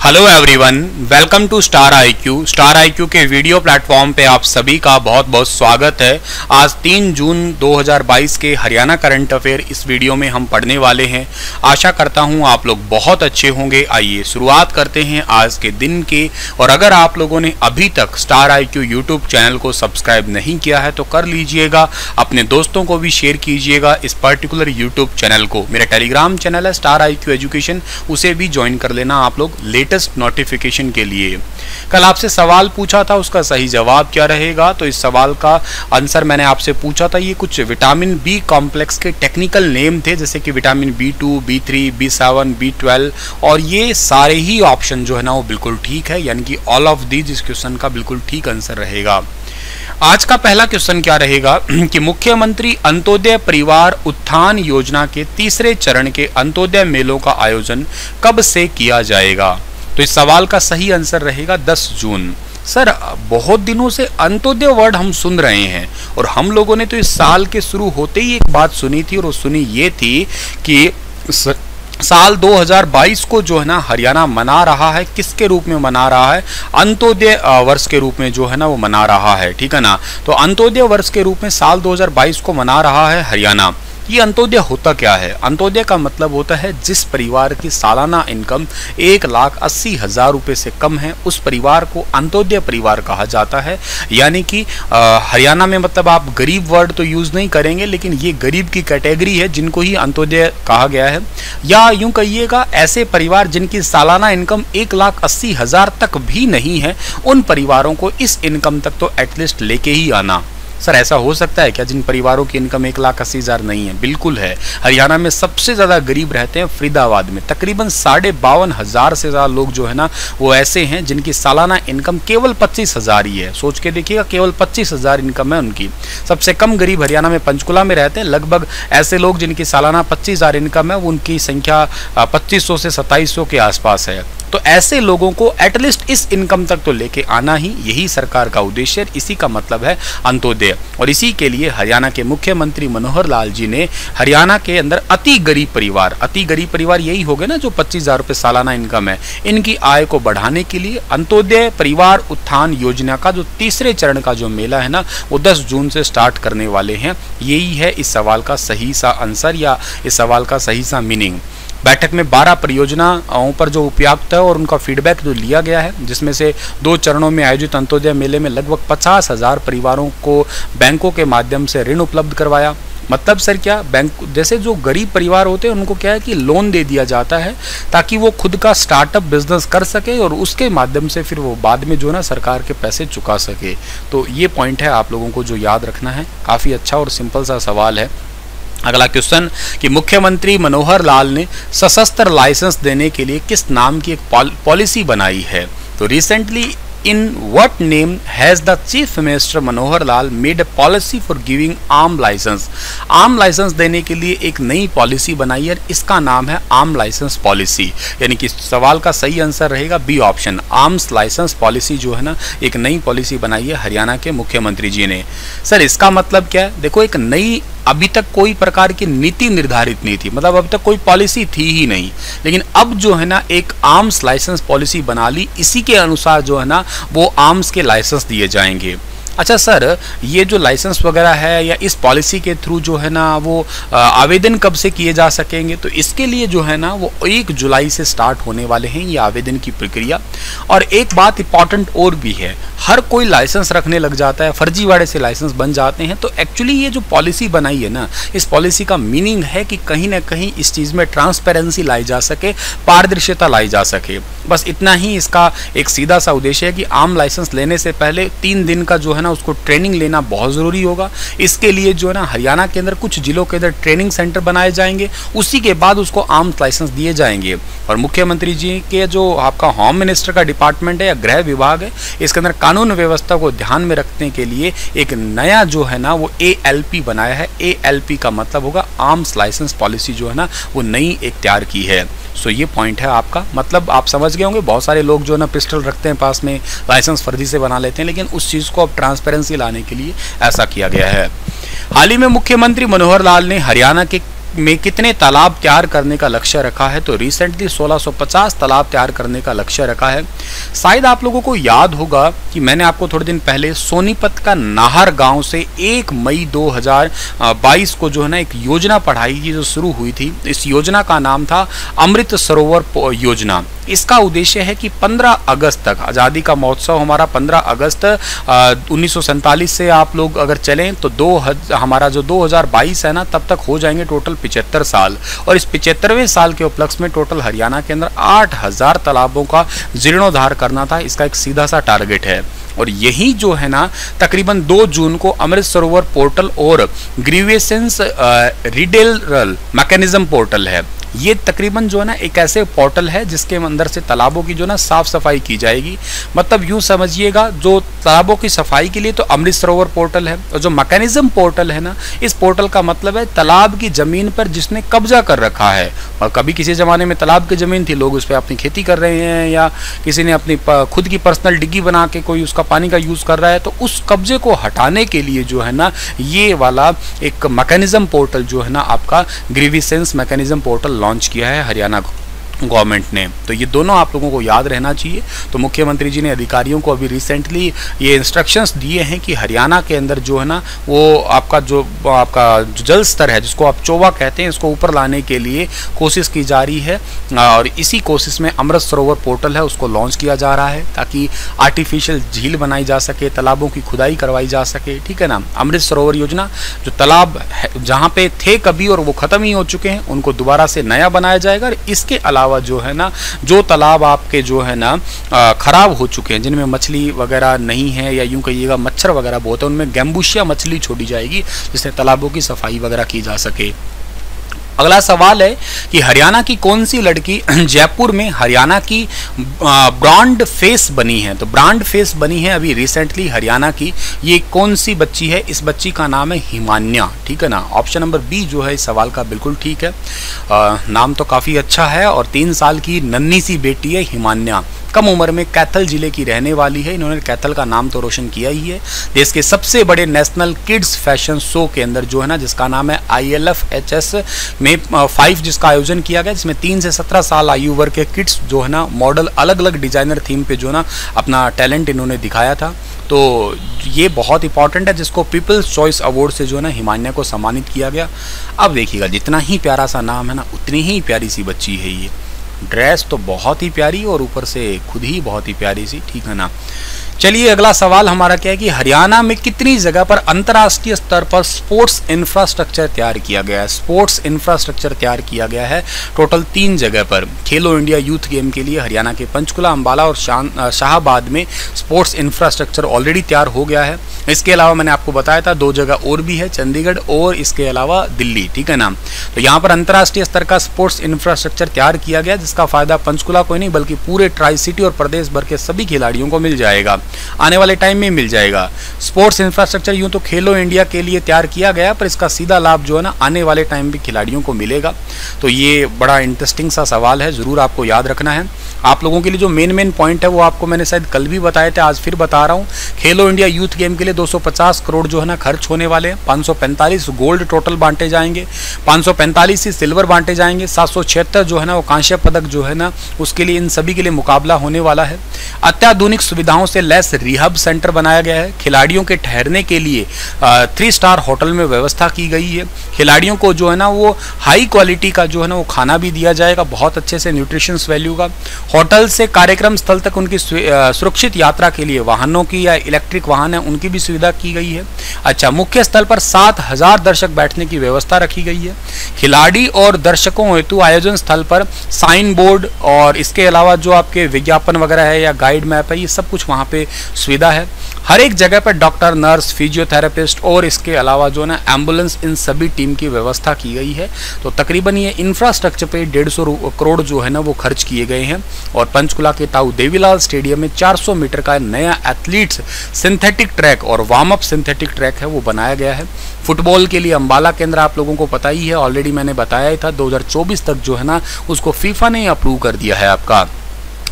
Hello everyone, welcome to star IQ के video platform पे आप सभी का बहुत बहुत स्वागत है। आज 3 जून 2022 के हरियाणा करंट अफेयर इस वीडियो में हम पढ़ने वाले हैं। आशा करता हूं आप लोग बहुत अच्छे होंगे। आइए शुरुआत करते हैं आज के दिन के। और अगर आप लोगों ने अभी तक स्टार आईक्यू यूट्यूब चैनल को सब्सक्राइब नहीं किया है तो कर लीजिएगा, अपने दोस्तों को भी शेयर कीजिएगा इस पर्टिकुलर यूट्यूब चैनल को। मेरा टेलीग्राम चैनल है स्टार आईक्यू एजुकेशन, उसे भी ज्वाइन कर लेना आप लोग लेटेस्ट नोटिफिकेशन के लिए। कल आपसे सवाल पूछा था, उसका सही जवाब क्या रहेगा? तो इस सवाल का आंसर मैंने आपसे पूछा था, ये कुछ विटामिन बी कॉम्प्लेक्स के टेक्निकल नेम थे, जैसे कि vitamin B2, B3, B7, B12, और ये सारे ही ऑप्शन जो है ना वो बिल्कुल ठीक है, यानी कि ऑल ऑफ दीज इस क्वेश्चन का बिल्कुल ठीक आंसर रहेगा। आज का पहला क्वेश्चन क्या रहेगा कि मुख्यमंत्री अंत्योदय परिवार उत्थान योजना के तीसरे चरण के अंत्योदय मेलों का आयोजन कब से किया जाएगा? तो इस सवाल का सही आंसर रहेगा 10 जून। सर, बहुत दिनों से अंत्योदय वर्ड हम सुन रहे हैं और हम लोगों ने तो इस साल के शुरू होते ही एक बात सुनी थी, और वो सुनी ये थी कि साल 2022 को जो है ना हरियाणा मना रहा है। किसके रूप में मना रहा है? अंत्योदय वर्ष के रूप में जो है ना वो मना रहा है, ठीक है ना। तो अंत्योदय वर्ष के रूप में साल 2022 को मना रहा है हरियाणा। ये अंत्योदय होता क्या है? अंत्योदय का मतलब होता है जिस परिवार की सालाना इनकम 1,80,000 रुपये से कम है, उस परिवार को अंत्योदय परिवार कहा जाता है। यानी कि हरियाणा में मतलब आप गरीब वर्ड तो यूज़ नहीं करेंगे, लेकिन ये गरीब की कैटेगरी है जिनको ही अंत्योदय कहा गया है। या यूँ कहिएगा, ऐसे परिवार जिनकी सालाना इनकम 1,80,000 तक भी नहीं है, उन परिवारों को इस इनकम तक तो एटलीस्ट लेके ही आना। सर, ऐसा हो सकता है क्या जिन परिवारों की इनकम 1,80,000 नहीं है? बिल्कुल है। हरियाणा में सबसे ज़्यादा गरीब रहते हैं फरीदाबाद में। तकरीबन 52,500 से ज़्यादा लोग जो है ना वो ऐसे हैं जिनकी सालाना इनकम केवल 25,000 ही है। सोच के देखिएगा, केवल 25,000 इनकम है उनकी। सबसे कम गरीब हरियाणा में पंचकुला में रहते हैं। लगभग ऐसे लोग जिनकी सालाना 25,000 इनकम है, उनकी संख्या 2500 से 2700 के आसपास है। तो ऐसे लोगों को एटलीस्ट इस इनकम तक तो लेके आना ही, यही सरकार का उद्देश्य है। इसी का मतलब है अंत्योदय। और इसी के लिए हरियाणा के मुख्यमंत्री मनोहर लाल जी ने हरियाणा के अंदर अति गरीब परिवार यही हो गए ना जो 25,000 रुपये सालाना इनकम है, इनकी आय को बढ़ाने के लिए अंत्योदय परिवार उत्थान योजना का जो तीसरे चरण का जो मेला है ना वो 10 जून से स्टार्ट करने वाले हैं। यही है इस सवाल का सही सा आंसर या इस सवाल का सही सा मीनिंग। बैठक में 12 परियोजनाओं पर जो उपयुक्त है और उनका फीडबैक जो लिया गया है, जिसमें से 2 चरणों में आयोजित अंत्योदय मेले में लगभग 50,000 परिवारों को बैंकों के माध्यम से ऋण उपलब्ध करवाया। मतलब सर क्या, बैंक जैसे जो गरीब परिवार होते हैं उनको क्या है कि लोन दे दिया जाता है ताकि वो खुद का स्टार्टअप बिजनेस कर सके और उसके माध्यम से फिर वो बाद में जो ना सरकार के पैसे चुका सके। तो ये पॉइंट है आप लोगों को जो याद रखना है। काफ़ी अच्छा और सिंपल सा सवाल है। अगला क्वेश्चन कि मुख्यमंत्री मनोहर लाल ने सशस्त्र लाइसेंस देने के लिए किस नाम की एक पॉलिसी बनाई है? तो recently In what name has the Chief Minister Manohar Lal made a policy for giving arm license? Arm license देने के लिए एक नई पॉलिसी बनाई है, इसका नाम है आर्म लाइसेंस पॉलिसी। यानी कि सवाल का सही आंसर रहेगा B option. Arms license policy जो है ना एक नई पॉलिसी बनाई है हरियाणा के मुख्यमंत्री जी ने। सर, इसका मतलब क्या है? देखो, एक नई, अभी तक कोई प्रकार की नीति निर्धारित नहीं थी, मतलब अभी तक कोई पॉलिसी थी ही नहीं, लेकिन अब जो है ना एक आर्म्स लाइसेंस पॉलिसी बना ली। इसी के अनुसार जो है ना वो आर्म्स के लाइसेंस दिए जाएंगे। अच्छा सर, ये जो लाइसेंस वगैरह है या इस पॉलिसी के थ्रू जो है ना वो आवेदन कब से किए जा सकेंगे? तो इसके लिए जो है ना वो 1 जुलाई से स्टार्ट होने वाले हैं ये आवेदन की प्रक्रिया। और एक बात इंपॉर्टेंट और भी है, हर कोई लाइसेंस रखने लग जाता है, फर्जीवाड़े से लाइसेंस बन जाते हैं। तो एक्चुअली ये जो पॉलिसी बनाई है ना, इस पॉलिसी का मीनिंग है कि कहीं ना कहीं इस चीज़ में ट्रांसपेरेंसी लाई जा सके, पारदर्शिता लाई जा सके। बस इतना ही इसका एक सीधा सा उद्देश्य है कि आम लाइसेंस लेने से पहले 3 दिन का जो है ना उसको ट्रेनिंग लेना बहुत ज़रूरी होगा। इसके लिए जो है ना हरियाणा के अंदर कुछ जिलों के अंदर ट्रेनिंग सेंटर बनाए जाएंगे, उसी के बाद उसको आर्म्स लाइसेंस दिए जाएंगे। और मुख्यमंत्री जी के जो आपका होम मिनिस्टर का डिपार्टमेंट है या गृह विभाग है, इसके अंदर कानून व्यवस्था को ध्यान में रखने के लिए एक नया जो है ना वो ALP बनाया है। ALP का मतलब होगा आर्म्स लाइसेंस पॉलिसी जो है ना वो नई एक तैयार की है। सो ये पॉइंट है आपका, मतलब आप समझ गए होंगे। बहुत सारे लोग जो है ना पिस्टल रखते हैं पास में, लाइसेंस फर्जी से बना लेते हैं, लेकिन उस चीज़ को अब ट्रांसपेरेंसी लाने के लिए ऐसा किया गया है। हाल ही में मुख्यमंत्री मनोहर लाल ने हरियाणा के में कितने तालाब तैयार करने का लक्ष्य रखा है? तो रिसेंटली 1650 तालाब तैयार करने का लक्ष्य रखा है। शायद आप लोगों को याद होगा कि मैंने आपको थोड़े दिन पहले सोनीपत का नाहर गांव से 1 मई 2022 को जो है ना एक योजना पढ़ाई की जो शुरू हुई थी। इस योजना का नाम था अमृत सरोवर योजना। इसका उद्देश्य है कि 15 अगस्त तक, आज़ादी का महोत्सव हमारा 15 अगस्त 1947 से आप लोग अगर चलें तो हमारा जो 2022 है ना, तब तक हो जाएंगे टोटल 75 साल। और इस 75वें साल के उपलक्ष्य में टोटल हरियाणा के अंदर 8000 तालाबों का जीर्णोद्धार करना था। इसका एक सीधा सा टारगेट है। और यही जो है ना तकरीबन 2 जून को अमृत सरोवर पोर्टल और ग्रीवेसेंस रिडेलरल मैकेनिज्म पोर्टल है। ये तकरीबन जो है ना एक ऐसे पोर्टल है जिसके अंदर से तालाबों की जो ना साफ सफाई की जाएगी। मतलब यूं समझिएगा, जो तालाबों की सफाई के लिए तो अमृत सरोवर पोर्टल है, और जो मैकेनिज्म पोर्टल है ना, इस पोर्टल का मतलब है तालाब की जमीन पर जिसने कब्जा कर रखा है। और कभी किसी ज़माने में तालाब की ज़मीन थी, लोग उस पर अपनी खेती कर रहे हैं, या किसी ने अपनी खुद की पर्सनल डिग्गी बना के कोई उसका पानी का यूज़ कर रहा है, तो उस कब्जे को हटाने के लिए जो है ना ये वाला एक मैकेनिज्म पोर्टल जो है ना आपका ग्रीवेसेंस मैकेनिज्म पोर्टल लॉन्च किया है हरियाणा गवर्नमेंट ने। तो ये दोनों आप लोगों को याद रहना चाहिए। तो मुख्यमंत्री जी ने अधिकारियों को अभी रिसेंटली ये इंस्ट्रक्शंस दिए हैं कि हरियाणा के अंदर जो है ना वो आपका जो जल स्तर है, जिसको आप चोवा कहते हैं, इसको ऊपर लाने के लिए कोशिश की जा रही है। और इसी कोशिश में अमृत सरोवर पोर्टल है उसको लॉन्च किया जा रहा है, ताकि आर्टिफिशियल झील बनाई जा सके, तालाबों की खुदाई करवाई जा सके। ठीक है ना। अमृत सरोवर योजना, जो तालाब जहाँ पे थे कभी और वो ख़त्म ही हो चुके हैं, उनको दोबारा से नया बनाया जाएगा। और इसके अलावा जो है ना, जो तालाब आपके जो है ना खराब हो चुके हैं, जिनमें मछली वगैरह नहीं है, या यूं कहिएगा मच्छर वगैरह बहुत है, उनमें गैम्बुशिया मछली छोड़ी जाएगी, जिससे तालाबों की सफाई वगैरह की जा सके। अगला सवाल है कि हरियाणा की कौन सी लड़की जयपुर में हरियाणा की ब्रांड फेस बनी है? तो ब्रांड फेस बनी है अभी रिसेंटली हरियाणा की। ये कौन सी बच्ची है? इस बच्ची का नाम है हिमान्या। ठीक है ना। ऑप्शन नंबर बी जो है इस सवाल का बिल्कुल ठीक है। नाम तो काफ़ी अच्छा है, और 3 साल की नन्ही सी बेटी है हिमान्या। कम उम्र में कैथल जिले की रहने वाली है। इन्होंने कैथल का नाम तो रोशन किया ही है। देश के सबसे बड़े नेशनल किड्स फैशन शो के अंदर जो है ना, जिसका नाम है ILFHS में 5 जिसका आयोजन किया गया, जिसमें 3 से 17 साल आयु वर्ग के किड्स जो है ना मॉडल अलग अलग डिजाइनर थीम पे जो है ना अपना टैलेंट इन्होंने दिखाया था। तो ये बहुत इंपॉर्टेंट है, जिसको पीपल्स चॉइस अवार्ड से जो है ना हिमान्या को सम्मानित किया गया। अब देखिएगा, जितना ही प्यारा सा नाम है ना, उतनी ही प्यारी सी बच्ची है ये। ड्रेस तो बहुत ही प्यारी, और ऊपर से खुद ही बहुत ही प्यारी सी। ठीक है ना। चलिए अगला सवाल हमारा क्या है कि हरियाणा में कितनी जगह पर अंतर्राष्ट्रीय स्तर पर स्पोर्ट्स इंफ्रास्ट्रक्चर तैयार किया गया है? स्पोर्ट्स इंफ्रास्ट्रक्चर तैयार किया गया है टोटल 3 जगह पर। खेलो इंडिया यूथ गेम के लिए हरियाणा के पंचकुला, अंबाला और शाहबाद में स्पोर्ट्स इंफ्रास्ट्रक्चर ऑलरेडी तैयार हो गया है। इसके अलावा मैंने आपको बताया था 2 जगह और भी है, चंडीगढ़ और इसके अलावा दिल्ली। ठीक है ना। तो यहाँ पर अंतर्राष्ट्रीय स्तर का स्पोर्ट्स इंफ्रास्ट्रक्चर तैयार किया गया, जिसका फायदा पंचकुला को ही नहीं बल्कि पूरे ट्राई सिटी और प्रदेश भर के सभी खिलाड़ियों को मिल जाएगा, आने वाले टाइम में मिल जाएगा। स्पोर्ट्स इंफ्रास्ट्रक्चर यूं तो खेलो इंडिया के लिए तैयार किया गया, पर इसका सीधा लाभ जो है ना आने वाले टाइम में खिलाड़ियों को मिलेगा। तो ये बड़ा इंटरेस्टिंग सा सवाल है, ज़रूर आपको याद रखना है। आप लोगों के लिए जो मेन पॉइंट है वो आपको मैंने शायद कल भी बताए थे, आज फिर बता रहा हूँ। खेलो इंडिया यूथ गेम के लिए 250 करोड़ जो है ना खर्च होने वाले हैं। 545 गोल्ड टोटल बांटे जाएंगे, 545 ही सिल्वर बांटे जाएंगे, 776 जो है ना वो कांस्य पदक जो है ना उसके लिए, इन सभी के लिए मुकाबला होने वाला है। अत्याधुनिक सुविधाओं से लैस रिहब सेंटर बनाया गया है। खिलाड़ियों के ठहरने के लिए 3 स्टार होटल में व्यवस्था की गई है। खिलाड़ियों को जो है ना वो हाई क्वालिटी का जो है ना वो खाना भी दिया जाएगा, बहुत अच्छे से न्यूट्रिशंस वैल्यू का। होटल से कार्यक्रम स्थल तक उनकी सुरक्षित यात्रा के लिए वाहनों की या इलेक्ट्रिक वाहन है उनकी भी सुविधा की गई है। अच्छा, मुख्य स्थल पर 7000 दर्शक बैठने की व्यवस्था रखी गई है। खिलाड़ी और दर्शकों हेतु आयोजन स्थल पर साइन बोर्ड और इसके अलावा जो आपके विज्ञापन वगैरह है या गाइड मैप है, ये सब कुछ वहाँ पे सुविधा है। हर एक जगह पर डॉक्टर, नर्स, फिजियोथेरेपिस्ट और इसके अलावा जो ना एम्बुलेंस, इन सभी टीम की व्यवस्था की गई है। तो तकरीबन ये इंफ्रास्ट्रक्चर पे 150 करोड़ जो है ना वो खर्च किए गए हैं। और पंचकुला के ताऊ देवीलाल स्टेडियम में 400 मीटर का नया एथलीट्स सिंथेटिक ट्रैक और वार्म अप सिंथेटिक ट्रैक है वो बनाया गया है। फुटबॉल के लिए अंबाला केंद्र आप लोगों को पता ही है, ऑलरेडी मैंने बताया ही था, 2024 तक जो है ना उसको फीफा ने अप्रूव कर दिया है आपका।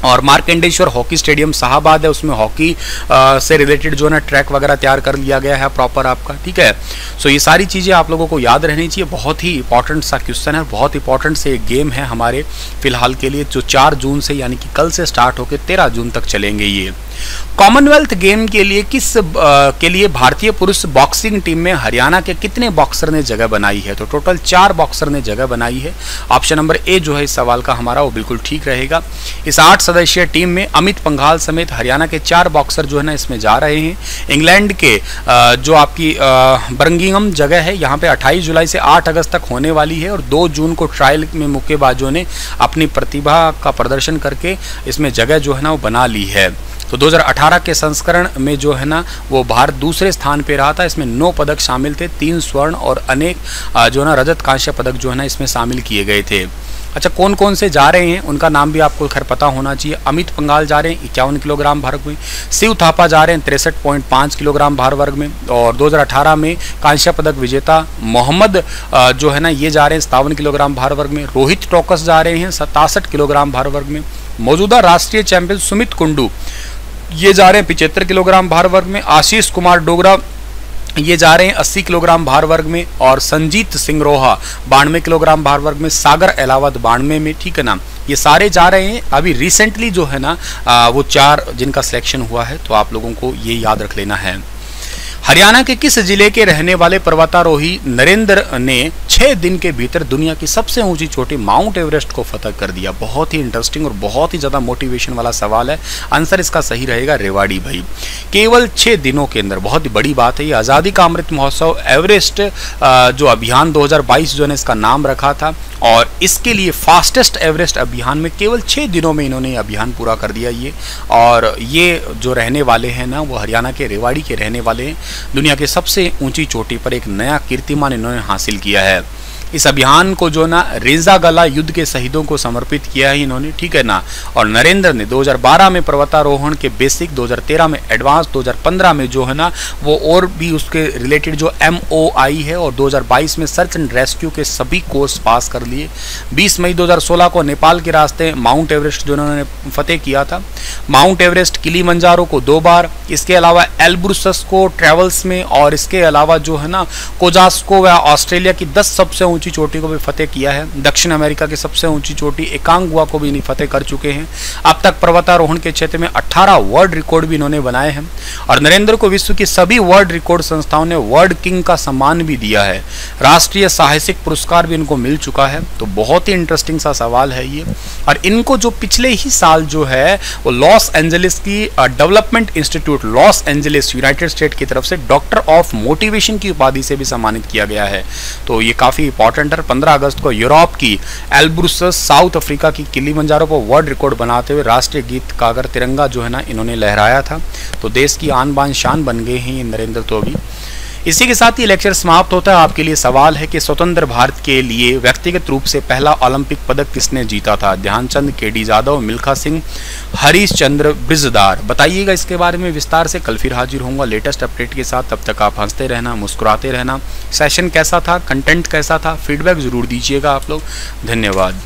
और मार्कंडेश्वर हॉकी स्टेडियम शाहबाद है, उसमें हॉकी से रिलेटेड जो है ना ट्रैक वगैरह तैयार कर लिया गया है प्रॉपर आपका, ठीक है। सो ये सारी चीज़ें आप लोगों को याद रहनी चाहिए। बहुत ही इंपॉर्टेंट सा क्वेश्चन है, बहुत इंपॉर्टेंट से एक गेम है हमारे फिलहाल के लिए, जो 4 जून से यानी कि कल से स्टार्ट होकर 13 जून तक चलेंगे। ये कॉमनवेल्थ गेम के लिए भारतीय पुरुष बॉक्सिंग टीम में हरियाणा के कितने बॉक्सर ने जगह बनाई है? तो टोटल 4 बॉक्सर ने जगह बनाई है। ऑप्शन नंबर ए जो है इस सवाल का हमारा वो बिल्कुल ठीक रहेगा। इस 8 सदस्यीय टीम में अमित पंघाल समेत हरियाणा के 4 बॉक्सर जो है ना इसमें जा रहे हैं। इंग्लैंड के जो आपकी बर्मिंघम जगह है, यहाँ पे 28 जुलाई से 8 अगस्त तक होने वाली है, और 2 जून को ट्रायल में मुक्केबाजों ने अपनी प्रतिभा का प्रदर्शन करके इसमें जगह जो है ना वो बना ली है। तो 2018 के संस्करण में जो है ना वो भारत दूसरे स्थान पे रहा था। इसमें 9 पदक शामिल थे, 3 स्वर्ण और अनेक जो है ना रजत कांस्य पदक जो है ना इसमें शामिल किए गए थे। अच्छा, कौन कौन से जा रहे हैं उनका नाम भी आपको खैर पता होना चाहिए। अमित पंघाल जा रहे हैं 51 किलोग्राम भार में, शिव थापा जा रहे हैं 63.5 किलोग्राम भार वर्ग में, और 2018 में कांस्य पदक विजेता मोहम्मद जो है ना ये जा रहे हैं 57 किलोग्राम भार वर्ग में। रोहित टोकस जा रहे हैं 67 किलोग्राम भार वर्ग में। मौजूदा राष्ट्रीय चैंपियन सुमित कुंडू ये जा रहे हैं 75 किलोग्राम भार वर्ग में। आशीष कुमार डोगरा ये जा रहे हैं 80 किलोग्राम भार वर्ग में, और संजीत सिंह रोहा 92 किलोग्राम भार वर्ग में, सागर अहलावत 92 में, ठीक है ना। ये सारे जा रहे हैं। अभी रिसेंटली जो है ना वो 4 जिनका सिलेक्शन हुआ है, तो आप लोगों को ये याद रख लेना है। हरियाणा के किस जिले के रहने वाले पर्वतारोही नरेंद्र ने 6 दिन के भीतर दुनिया की सबसे ऊंची चोटी माउंट एवरेस्ट को फतह कर दिया? बहुत ही इंटरेस्टिंग और बहुत ही ज़्यादा मोटिवेशन वाला सवाल है। आंसर इसका सही रहेगा रेवाड़ी भाई। केवल 6 दिनों के अंदर, बहुत ही बड़ी बात है ये। आज़ादी का अमृत महोत्सव एवरेस्ट जो अभियान 2022 जो है इसका नाम रखा था, और इसके लिए फास्टेस्ट एवरेस्ट अभियान में केवल 6 दिनों में इन्होंने अभियान पूरा कर दिया ये। और ये जो रहने वाले हैं ना वो हरियाणा के रेवाड़ी के रहने वाले हैं। दुनिया के सबसे ऊंची चोटी पर एक नया कीर्तिमान इन्होंने हासिल किया है। इस अभियान को जो ना रेजा गला युद्ध के शहीदों को समर्पित किया है इन्होंने, ठीक है ना। और नरेंद्र ने 2012 में पर्वतारोहण के बेसिक, 2013 में एडवांस, 2015 में जो है ना वो और भी उसके रिलेटेड जो MOI है, और 2022 में सर्च एंड रेस्क्यू के सभी कोर्स पास कर लिए। 20 मई 2016 को नेपाल के रास्ते माउंट एवरेस्ट जो उन्होंने फतेह किया था। माउंट एवरेस्ट, किलीमंजारो को 2 बार, इसके अलावा एल्ब्रुसस को ट्रेवल्स में, और इसके अलावा जो है ना कोजास्को व ऑस्ट्रेलिया की 10 सबसे ऊंची चोटी को भी फतेह किया है। दक्षिण अमेरिका की सबसे ऊंची चोटी एकांगुआ को भी फतेह कर चुके हैं। अब तक पर्वतारोहण के क्षेत्र में 18 वर्ल्ड रिकॉर्ड भी इन्होंने बनाए हैं, और नरेंद्र को विश्व की सभी वर्ल्ड रिकॉर्ड संस्थाओं ने वर्ल्ड किंग का सम्मान भी दिया है। राष्ट्रीय साहसिक पुरस्कार भी इनको मिल चुका है। तो बहुत ही इंटरेस्टिंग सा सवाल है ये। और इनको जो पिछले ही साल जो है वो लॉस एंजलिस की development institute Los Angeles United state की तरफ से डॉक्टर ऑफ मोटिवेशन की उपाधि से भी सम्मानित किया गया है। तो ये काफी इंपॉर्टेंट। 15 अगस्त को यूरोप की एल्ब्रुसस, साउथ अफ्रीका की किलीमंजारो पर वर्ल्ड रिकॉर्ड बनाते हुए राष्ट्रीय गीत का अगर तिरंगा जो है ना इन्होंने लहराया था। तो देश की आन बान शान बन गए हैं ये नरेंद्र। तो अभी इसी के साथ ही लेक्चर समाप्त होता है। आपके लिए सवाल है कि स्वतंत्र भारत के लिए व्यक्तिगत रूप से पहला ओलंपिक पदक किसने जीता था? ध्यानचंद, KD यादव, मिल्खा सिंह, हरीश चंद्र बिरजदार? बताइएगा इसके बारे में विस्तार से। कल फिर हाजिर होऊंगा लेटेस्ट अपडेट के साथ। तब तक आप हंसते रहना, मुस्कुराते रहना। सेशन कैसा था, कंटेंट कैसा था, फीडबैक जरूर दीजिएगा आप लोग। धन्यवाद।